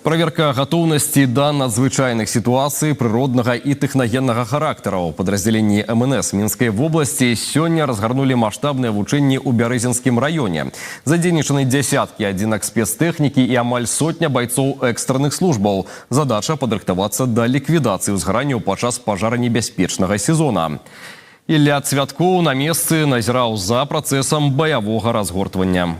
Проверка готовности до надзвычайных ситуаций природного и техногенного характера. У подразделении МНС Минской области сегодня разгорнули масштабные вучения у Бярэзінскім районе. Задейничаны десятки одинок спецтехники и амаль сотня бойцов экстренных службов. Задача подрыхтоваться до ликвидации узгорания падчас пожаронебяспечного сезона. Ілля Цвяткоў на месцы назіраў за процессом боевого разгортвання.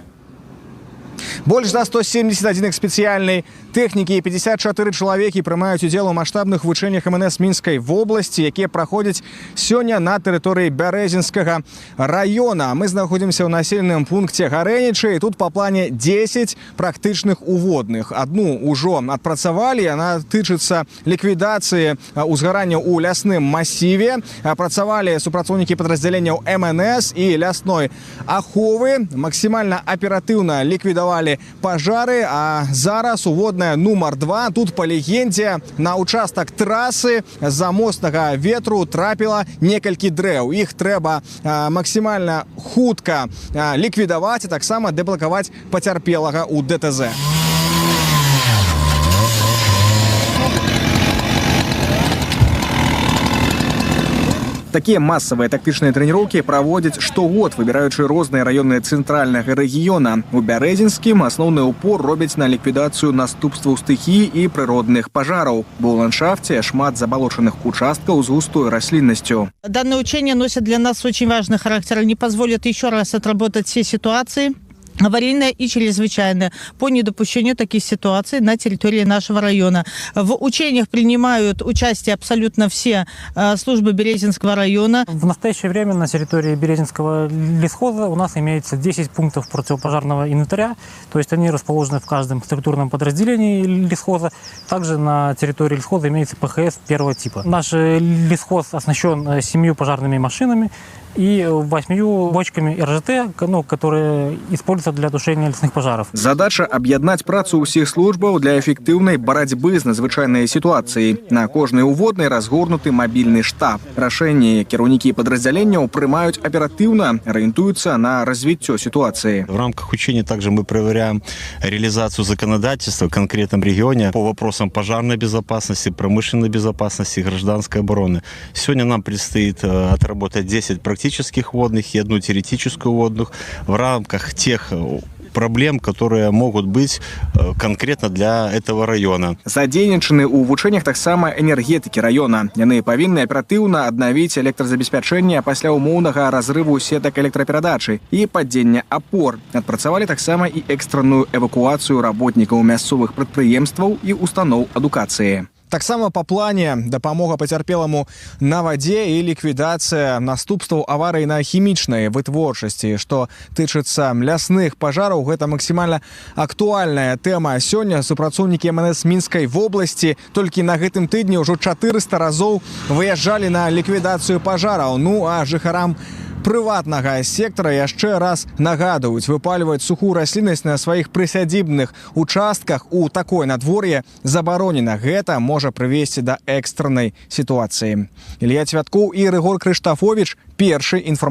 Больш за 170 адзінак спецыяльнай тэхнікі і 54 чалавекі прымаюць удзел у маштабных вучэннях МНС Мінскай вобласці, якія праходзяць сёння на тэрыторыі Бярэзінскага района. Мы знаходзімся ў населеным пункце Гарэнічы, і тут па плане 10 практычных уводных. Адну ўжо адпрацавалі, яна тычыцца ліквідацыі узгарання ў лясным масіве. Працавалі супрацоўнікі падраздзяленняў МНС і лясной аховы. Максімальна аператыўна ліквідавалі пажары, а зараз уводная нумар 2. Тут, па легендзе, на участак трасы з-за моцнага ветру трапіла некалькі дрэў. Іх трэба максімальна хутка ліквідаваць, а таксама дэблакаваць пацярпелага ў ДТЗ. Такие массовые тактичные тренировки проводят штогод, выбираючи розныя раёны цэнтральнага рэгіёна. У Бярэзінскім асноўны упор робяць на ліквідацыю наступстваў стыхіі і прыродных пажараў. Бо ў ландшафте шмат забалочаных участкаў з густой расліннасцю. Данное учение носит для нас очень важный характер и не позволит еще раз отработать все ситуации, аварийная и чрезвычайная, по недопущению таких ситуаций на территории нашего района. В учениях принимают участие абсолютно все службы Бярэзінского района. В настоящее время на территории Березинского лесхоза у нас имеется 10 пунктов противопожарного инвентаря, то есть они расположены в каждом структурном подразделении лесхоза. Также на территории лесхоза имеется ПХС первого типа. Наш лесхоз оснащен 7 пожарными машинами и 8 бочками РЖТ, которые используются для тушения лесных пожаров. Задача объединять працу усіх службаў для эффективной борьбы с надзвычайной ситуацией. На кожной уводной разгорнуты мобильный штаб. Рашэнні кіраўнікі подразделенияў прымаюць оперативно, ориентуются на развитие ситуации. В рамках учения также мы проверяем реализацию законодательства в конкретном регионе по вопросам пожарной безопасности, промышленной безопасности, гражданской обороны. Сегодня нам предстоит отработать 10 практических водных и 1 теоретическую водных в рамках тех проблем, которые могут быть конкретно для этого района. Задейнічаны ў вучэннях таксама энергетыкі района. Яны павінны аператыўна аднавіць электразабеспячэнне пасля умоўнага разрыву сетак электраперадачы і падзення апор. Адпрацавалі таксама і экстранную эвакуацыю работнікаў мясцовых прадпрыемстваў і устаноў адукацыі. Таксама па плане дапамога пацярпеламу на вадзе і ліквідацыя наступстваў аварыі на хімічнай вытворчасці. Што тычыцца лясных пажараў, гэта максімальна актуальная тэма. Сёння супрацоўнікі МНС Мінскай вобласці толькі на гэтым тыдні ўжо 400 разоў выязджалі на ліквідацыю пажараў. Ну а жыхарам прыватнага сектара яшчэ раз нагадваюць, выпальваць сухую расліннасць на сваіх прысядзібных участках у такое надвор'е забаронена. Гэта можа прывесці да экстраннай сітуацыі. Ілля Цвяткоў і Рыгор Крыштафовіч, першы інфармацыйны.